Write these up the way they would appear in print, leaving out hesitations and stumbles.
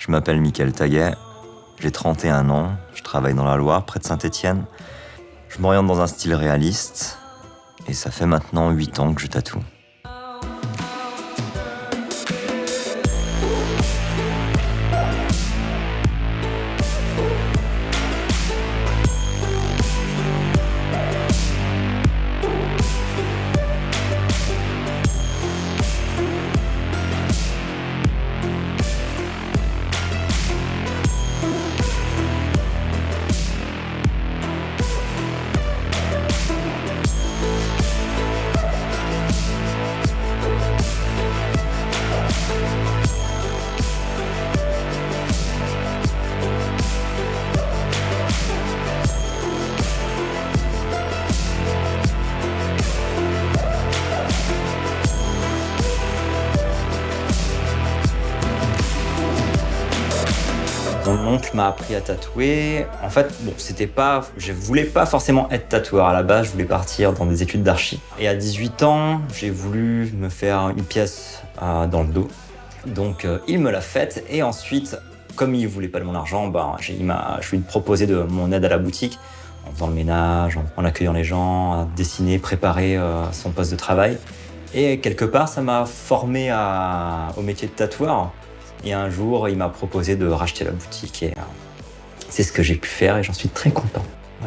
Je m'appelle Mickaël Taguet, j'ai 31 ans, je travaille dans la Loire, près de Saint-Étienne. Je m'oriente dans un style réaliste et ça fait maintenant 8 ans que je tatoue. Mon oncle m'a appris à tatouer. En fait, je voulais pas forcément être tatoueur à la base, je voulais partir dans des études d'archi. Et à 18 ans, j'ai voulu me faire une pièce dans le dos. Donc il me l'a faite et ensuite, comme il voulait pas de mon argent, je lui ai proposé de mon aide à la boutique, en faisant le ménage, en accueillant les gens, à dessiner, préparer son poste de travail. Et quelque part, ça m'a formé au métier de tatoueur. Et un jour, il m'a proposé de racheter la boutique et c'est ce que j'ai pu faire et j'en suis très content.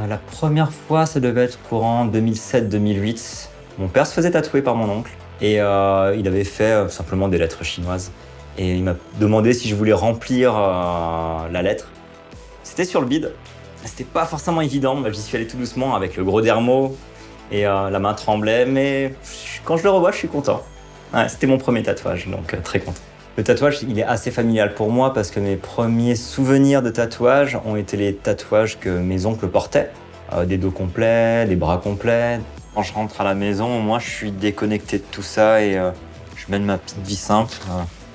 La première fois, ça devait être courant 2007-2008. Mon père se faisait tatouer par mon oncle et il avait fait simplement des lettres chinoises. Et il m'a demandé si je voulais remplir la lettre. C'était sur le bide. C'était pas forcément évident, j'y suis allé tout doucement avec le gros dermo et la main tremblait, mais quand je le revois, je suis content. Ouais, c'était mon premier tatouage, donc très content. Le tatouage, il est assez familial pour moi parce que mes premiers souvenirs de tatouage ont été les tatouages que mes oncles portaient. Des dos complets, des bras complets. Quand je rentre à la maison, moi, je suis déconnecté de tout ça et je mène ma petite vie simple.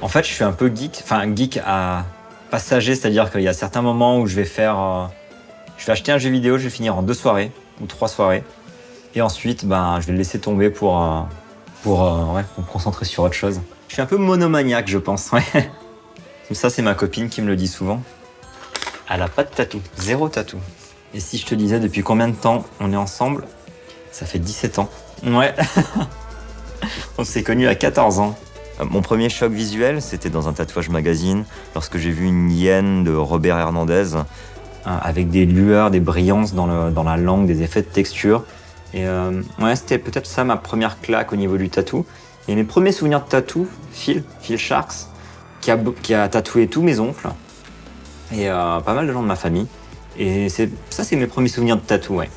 En fait, je suis un peu geek, geek à passager, c'est-à-dire qu'il y a certains moments où je vais acheter un jeu vidéo, je vais finir en 2 soirées ou 3 soirées. Et ensuite, je vais le laisser tomber pour me concentrer sur autre chose. Je suis un peu monomaniaque, je pense, ouais. Ça, c'est ma copine qui me le dit souvent. Elle a pas de tatou, 0 tatou. Et si je te disais depuis combien de temps on est ensemble, ça fait 17 ans. Ouais. On s'est connus à 14 ans. Mon premier choc visuel, c'était dans un tatouage magazine, lorsque j'ai vu une hyène de Robert Hernandez, avec des lueurs, des brillances dans la langue, des effets de texture. Et c'était peut-être ça ma première claque au niveau du tatou. Et mes premiers souvenirs de tatou, Phil Sharks, qui a tatoué tous mes oncles et pas mal de gens de ma famille. Et c'est mes premiers souvenirs de tatou, ouais.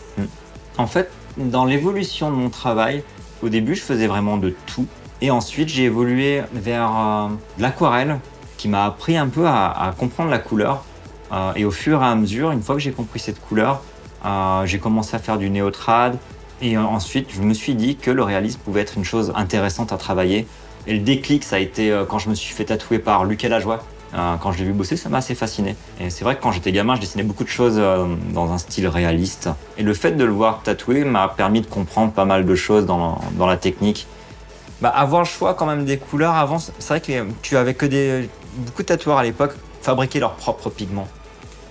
En fait, dans l'évolution de mon travail, au début, je faisais vraiment de tout. Et ensuite, j'ai évolué vers l'aquarelle, qui m'a appris un peu à comprendre la couleur. Et au fur et à mesure, une fois que j'ai compris cette couleur, j'ai commencé à faire du néotrad. Et ensuite, je me suis dit que le réalisme pouvait être une chose intéressante à travailler. Et le déclic, ça a été quand je me suis fait tatouer par Lucas Lajoie. Quand je l'ai vu bosser, ça m'a assez fasciné. Et c'est vrai que quand j'étais gamin, je dessinais beaucoup de choses dans un style réaliste. Et le fait de le voir tatouer m'a permis de comprendre pas mal de choses dans la technique. Avoir le choix quand même des couleurs avant, c'est vrai que tu avais que beaucoup de tatoueurs à l'époque fabriquaient leurs propres pigments.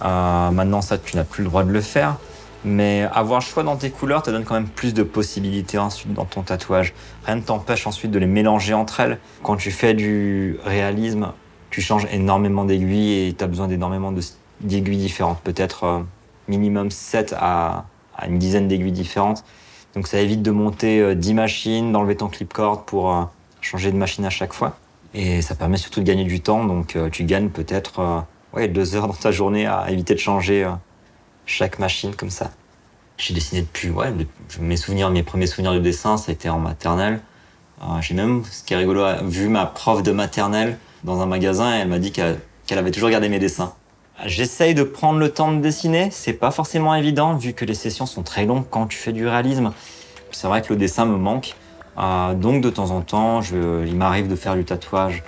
Maintenant, ça, tu n'as plus le droit de le faire. Mais avoir le choix dans tes couleurs te donne quand même plus de possibilités ensuite dans ton tatouage. Rien ne t'empêche ensuite de les mélanger entre elles. Quand tu fais du réalisme, tu changes énormément d'aiguilles et tu as besoin d'énormément d'aiguilles différentes. Peut-être minimum 7 à une dizaine d'aiguilles différentes. Donc ça évite de monter 10 machines, d'enlever ton clipcord pour changer de machine à chaque fois. Et ça permet surtout de gagner du temps. Donc tu gagnes peut-être 2 heures dans ta journée à éviter de changer chaque machine comme ça. J'ai dessiné depuis, mes premiers souvenirs de dessin, ça a été en maternelle. J'ai même, ce qui est rigolo, vu ma prof de maternelle dans un magasin et elle m'a dit qu'elle avait toujours regardé mes dessins. J'essaye de prendre le temps de dessiner, c'est pas forcément évident vu que les sessions sont très longues quand tu fais du réalisme. C'est vrai que le dessin me manque, donc de temps en temps, il m'arrive de faire du tatouage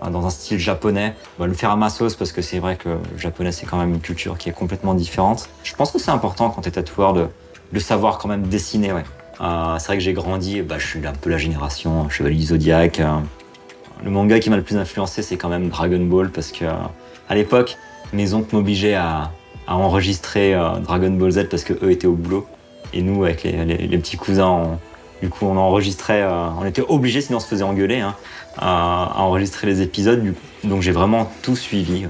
dans un style japonais, le faire à ma sauce parce que c'est vrai que le japonais c'est quand même une culture qui est complètement différente. Je pense que c'est important quand t'es tatoueur de savoir quand même dessiner, ouais. C'est vrai que j'ai grandi, je suis un peu la génération Chevalier du Zodiac. Le manga qui m'a le plus influencé c'est quand même Dragon Ball parce que À l'époque, mes oncles m'obligeaient à enregistrer Dragon Ball Z parce qu'eux étaient au boulot. Et nous, avec les petits cousins, on enregistrait, on était obligés, sinon on se faisait engueuler, hein, à enregistrer les épisodes. Donc j'ai vraiment tout suivi.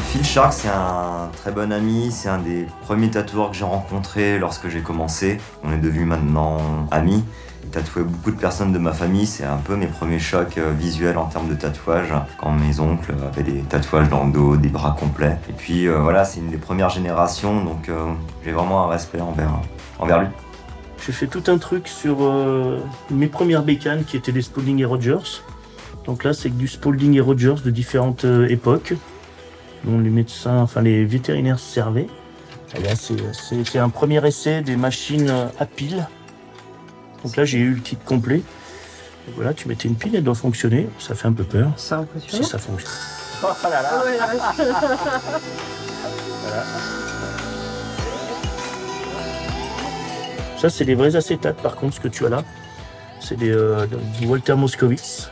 Phil Shark, c'est un très bon ami, c'est un des premiers tatoueurs que j'ai rencontré lorsque j'ai commencé. On est devenus maintenant amis. Il tatouait beaucoup de personnes de ma famille, c'est un peu mes premiers chocs visuels en termes de tatouage. Quand mes oncles avaient des tatouages dans le dos, des bras complets. Et puis voilà, c'est une des premières générations, donc j'ai vraiment un respect envers lui. J'ai fait tout un truc sur mes premières bécanes qui étaient des Spalding et Rogers. Donc là, c'est du Spalding et Rogers de différentes époques, dont les médecins, enfin les vétérinaires se servaient. Et là, c'est un premier essai des machines à pile. Donc là, j'ai eu le kit complet. Et voilà, tu mettais une pile, elle doit fonctionner. Ça fait un peu peur. Ça Si ça fonctionne. Oh là là. Voilà. Ça, c'est des vrais acétates, par contre, ce que tu as là. C'est du Walter Moskowitz.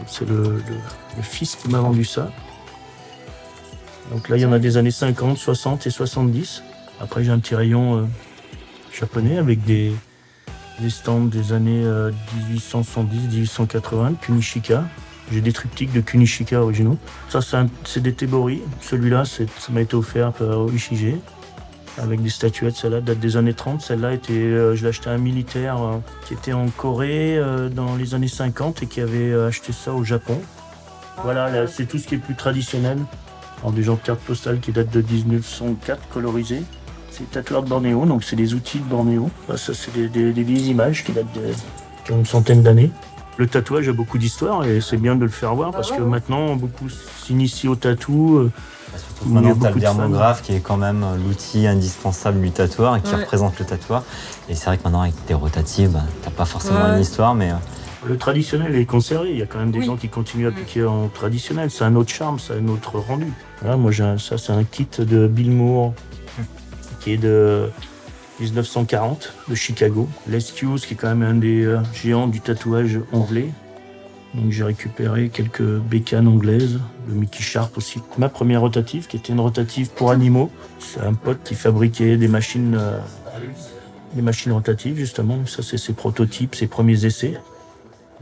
C'est le fils qui m'a vendu ça. Donc là, il y en a des années 50, 60 et 70. Après, j'ai un petit rayon japonais avec des stands des années 1870, 1880, de Kunishika. J'ai des triptyques de Kunishika originaux. Ça, c'est des Tebori. Celui-là, ça m'a été offert par Ishige, avec des statuettes. Celle-là date des années 30. Celle-là, je l'ai acheté à un militaire qui était en Corée dans les années 50 et qui avait acheté ça au Japon. Voilà, là, c'est tout ce qui est plus traditionnel. Alors, des genres de cartes postales qui datent de 1904, colorisées. C'est tatoueurs de Bornéo, donc c'est des outils de Bornéo. Là, ça, c'est des vieilles images qui ont une centaine d'années. Le tatouage a beaucoup d'histoire et c'est bien de le faire voir parce que maintenant, beaucoup s'initient au tatou. Surtout maintenant, tu as le dermographe qui est quand même l'outil indispensable du tatoueur et qui représente le tatoueur. Et c'est vrai que maintenant, avec tes rotatives, t'as pas forcément une histoire, mais... Le traditionnel est conservé. Il y a quand même des gens qui continuent à piquer en traditionnel. C'est un autre charme, c'est un autre rendu. Là, moi, ça, c'est un kit de Bill Moore qui est de 1940, de Chicago. Les Hughes, qui est quand même un des géants du tatouage anglais. Donc j'ai récupéré quelques bécanes anglaises, de Mickey Sharp aussi. Ma première rotative, qui était une rotative pour animaux. C'est un pote qui fabriquait des machines rotatives, justement. Ça, c'est ses prototypes, ses premiers essais.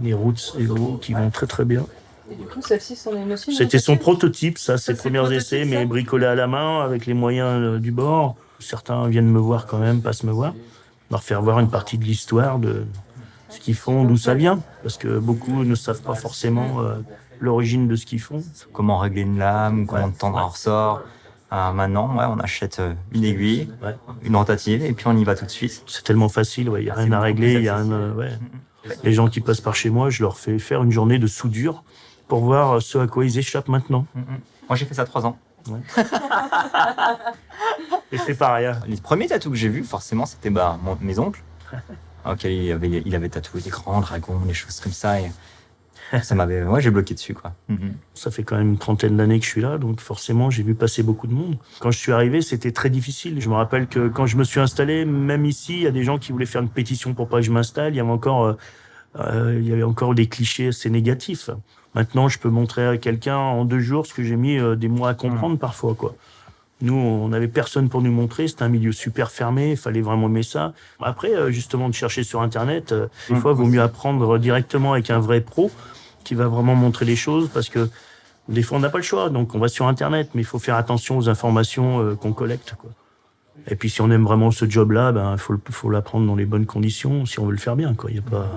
Les Roots Ego qui vont très très bien. Et du coup, celle-ci, c'en est une aussi. C'était son prototype, ça, ses premiers essais, mais bricolé à la main, avec les moyens du bord. Certains viennent me voir quand même, passent me voir. Leur faire voir une partie de l'histoire, de ce qu'ils font, d'où ça vient. Parce que beaucoup ne savent pas forcément l'origine de ce qu'ils font. Comment régler une lame, comment tendre un ressort. Maintenant, on achète une aiguille, une rotative, et puis on y va tout de suite. C'est tellement facile, il n'y a rien à régler. Les gens qui passent par chez moi, je leur fais faire une journée de soudure pour voir ce à quoi ils échappent maintenant. Moi, j'ai fait ça 3 ans. Ouais. Et c'est pareil. Les premiers tatous que j'ai vus, forcément, c'était mes oncles. auquel il avait tatoué des grands dragons, des choses comme ça. Et ça m'avait... Ouais, j'ai bloqué dessus, quoi. Ça fait quand même une trentaine d'années que je suis là, donc forcément, j'ai vu passer beaucoup de monde. Quand je suis arrivé, c'était très difficile. Je me rappelle que quand je me suis installé, même ici, il y a des gens qui voulaient faire une pétition pour pas que je m'installe. Il y avait encore des clichés assez négatifs. Maintenant, je peux montrer à quelqu'un en 2 jours ce que j'ai mis des mois à comprendre parfois, quoi. Nous, on n'avait personne pour nous montrer. C'était un milieu super fermé. Il fallait vraiment aimer ça. Après, justement, de chercher sur Internet, des fois, il vaut mieux apprendre directement avec un vrai pro qui va vraiment montrer les choses parce que des fois, on n'a pas le choix. Donc, on va sur Internet, mais il faut faire attention aux informations qu'on collecte, quoi. Et puis, si on aime vraiment ce job-là, il faut l'apprendre dans les bonnes conditions si on veut le faire bien, quoi. Il y a pas...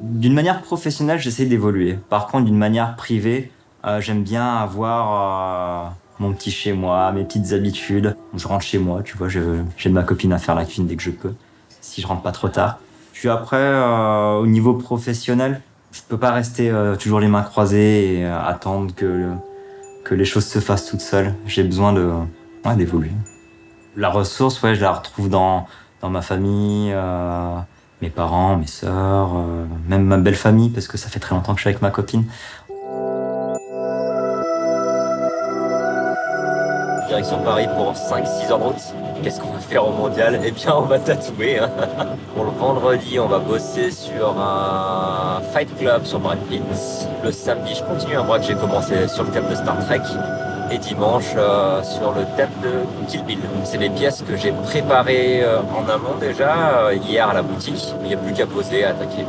D'une manière professionnelle, j'essaie d'évoluer. Par contre, d'une manière privée, j'aime bien avoir mon petit chez moi, mes petites habitudes. Je rentre chez moi, tu vois, j'ai ma copine à faire la cuisine dès que je peux, si je rentre pas trop tard. Puis après, au niveau professionnel, je peux pas rester toujours les mains croisées et attendre que les choses se fassent toutes seules. J'ai besoin d'évoluer. La ressource, je la retrouve dans ma famille, mes parents, mes sœurs, même ma belle famille, parce que ça fait très longtemps que je suis avec ma copine. Direction Paris pour 5-6 heures de route. Qu'est-ce qu'on va faire au mondial? Eh bien, on va tatouer. Pour le vendredi, on va bosser sur un Fight Club sur Brad Pitt. Le samedi, je continue un mois que j'ai commencé sur le thème de Star Trek. Et dimanche, sur le thème de Kill Bill. C'est les pièces que j'ai préparées en amont déjà, hier à la boutique. Il n'y a plus qu'à poser et à attaquer.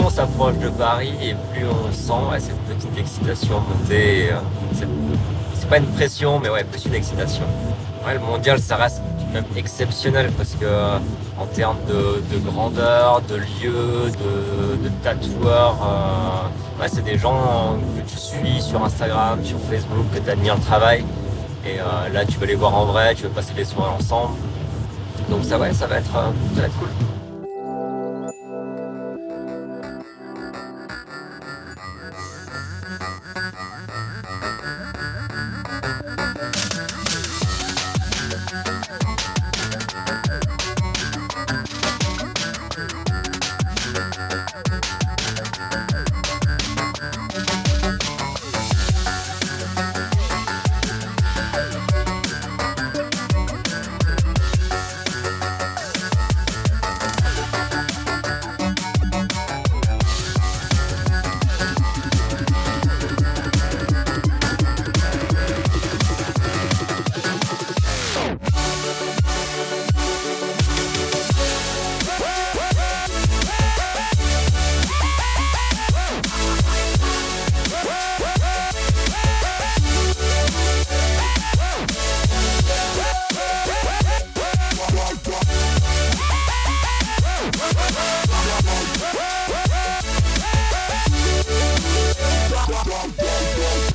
S'approche de Paris et plus on sent cette petite excitation monter. C'est pas une pression, mais plus une excitation. Le mondial, ça reste même exceptionnel parce que en termes de grandeur, de lieu, de tatoueurs, c'est des gens que tu suis sur Instagram, sur Facebook, que tu admires le travail. Et là, tu vas les voir en vrai, tu vas passer des soirées ensemble. Donc ça va être cool.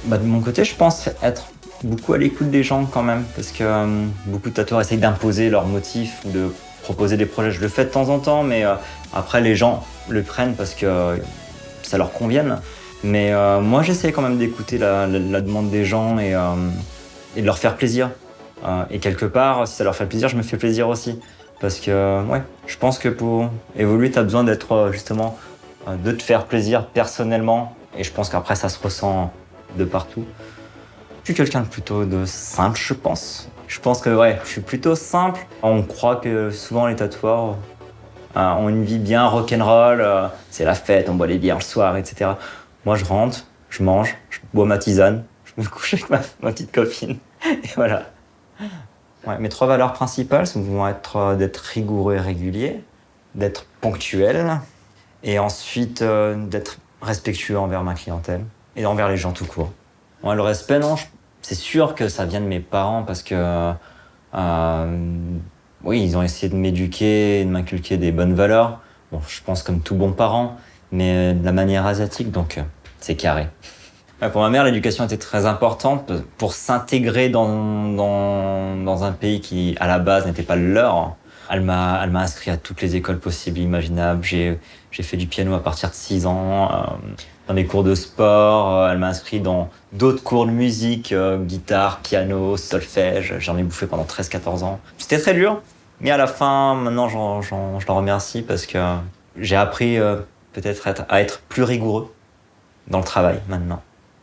De mon côté, je pense être beaucoup à l'écoute des gens quand même, parce que beaucoup de tatoueurs essayent d'imposer leurs motifs ou de proposer des projets. Je le fais de temps en temps, mais après les gens le prennent parce que ça leur convienne. Mais moi, j'essaie quand même d'écouter la demande des gens et de leur faire plaisir. Et quelque part, si ça leur fait plaisir, je me fais plaisir aussi. Parce que je pense que pour évoluer, tu as besoin d'être justement, de te faire plaisir personnellement. Et je pense qu'après, ça se ressent de partout. Je suis quelqu'un de plutôt simple, je pense. Je pense que je suis plutôt simple. On croit que souvent les tatoueurs ont une vie bien rock'n'roll, c'est la fête, on boit des bières le soir, etc. Moi, je rentre, je mange, je bois ma tisane, je me couche avec ma petite copine, et voilà. Mes 3 valeurs principales vont être d'être rigoureux et régulier, d'être ponctuel, et ensuite d'être respectueux envers ma clientèle et envers les gens tout court. Le respect, non, c'est sûr que ça vient de mes parents parce que ils ont essayé de m'éduquer, de m'inculquer des bonnes valeurs. Bon, je pense comme tout bon parent, mais de la manière asiatique, donc c'est carré. Pour ma mère, l'éducation était très importante pour s'intégrer dans un pays qui, à la base, n'était pas le leur. Elle m'a inscrit à toutes les écoles possibles et imaginables. J'ai fait du piano à partir de 6 ans, dans des cours de sport. Elle m'a inscrit dans d'autres cours de musique, guitare, piano, solfège. J'en ai bouffé pendant 13-14 ans. C'était très dur, mais à la fin, maintenant, je la remercie parce que j'ai appris peut-être à être plus rigoureux dans le travail maintenant.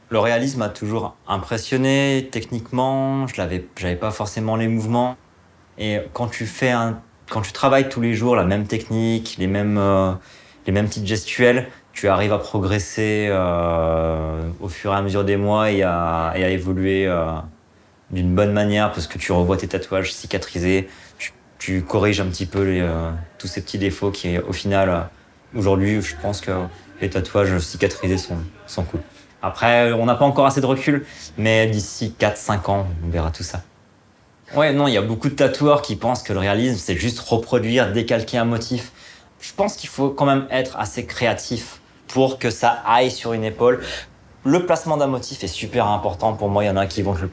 Le réalisme m'a toujours impressionné techniquement. J'avais pas forcément les mouvements. Et quand tu travailles tous les jours la même technique, les mêmes petites gestuelles, tu arrives à progresser au fur et à mesure des mois et à évoluer d'une bonne manière parce que tu revois tes tatouages cicatrisés, tu corriges un petit peu tous ces petits défauts qui, au final, aujourd'hui, je pense que les tatouages cicatrisés sont cool. Après, on n'a pas encore assez de recul, mais d'ici 4-5 ans, on verra tout ça. Ouais, non, il y a beaucoup de tatoueurs qui pensent que le réalisme, c'est juste reproduire, décalquer un motif. Je pense qu'il faut quand même être assez créatif pour que ça aille sur une épaule. Le placement d'un motif est super important pour moi. Il y en a qui vont te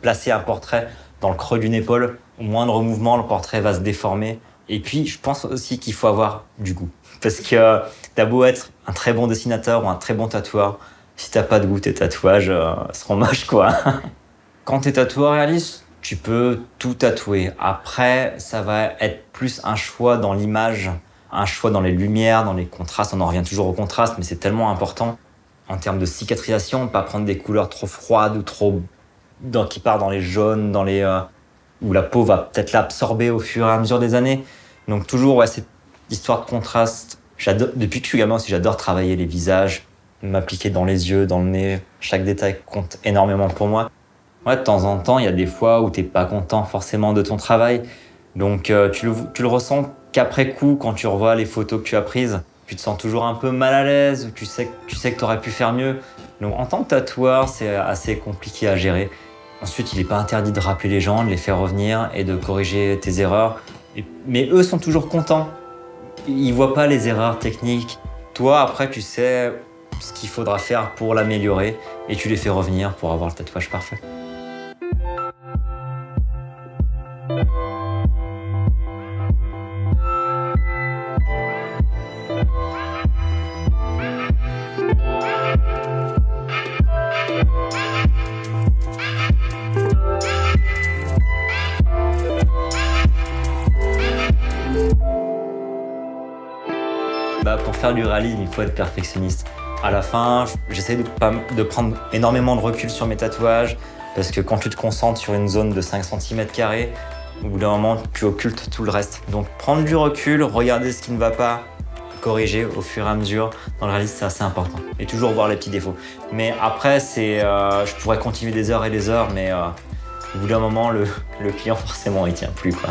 placer un portrait dans le creux d'une épaule. Au moindre mouvement, le portrait va se déformer. Et puis, je pense aussi qu'il faut avoir du goût. Parce que t'as beau être un très bon dessinateur ou un très bon tatoueur, si t'as pas de goût, tes tatouages seront moches, quoi. Quand t'es tatoueur réaliste, tu peux tout tatouer. Après, ça va être plus un choix dans l'image, un choix dans les lumières, dans les contrastes. On en revient toujours au contraste, mais c'est tellement important. En termes de cicatrisation, pas prendre des couleurs trop froides ou qui partent dans les jaunes, où la peau va peut-être l'absorber au fur et à mesure des années. Donc toujours cette histoire de contraste. Depuis que je suis gamin aussi, j'adore travailler les visages, m'appliquer dans les yeux, dans le nez. Chaque détail compte énormément pour moi. Ouais, de temps en temps, il y a des fois où t'es pas content forcément de ton travail. Donc tu le ressens qu'après coup, quand tu revois les photos que tu as prises, tu te sens toujours un peu mal à l'aise, ou tu sais que tu aurais pu faire mieux. Donc en tant que tatoueur, c'est assez compliqué à gérer. Ensuite, il n'est pas interdit de rappeler les gens, de les faire revenir et de corriger tes erreurs. Mais eux sont toujours contents. Ils voient pas les erreurs techniques. Toi, après, tu sais ce qu'il faudra faire pour l'améliorer et tu les fais revenir pour avoir le tatouage parfait. Pour faire du réalisme, il faut être perfectionniste. À la fin, j'essaie de prendre énormément de recul sur mes tatouages parce que quand tu te concentres sur une zone de 5 cm², au bout d'un moment, tu occultes tout le reste. Donc prendre du recul, regarder ce qui ne va pas, corriger au fur et à mesure. Dans le réalisme, c'est assez important. Et toujours voir les petits défauts. Mais après, je pourrais continuer des heures et des heures, mais au bout d'un moment, le client, forcément, il tient plus, quoi.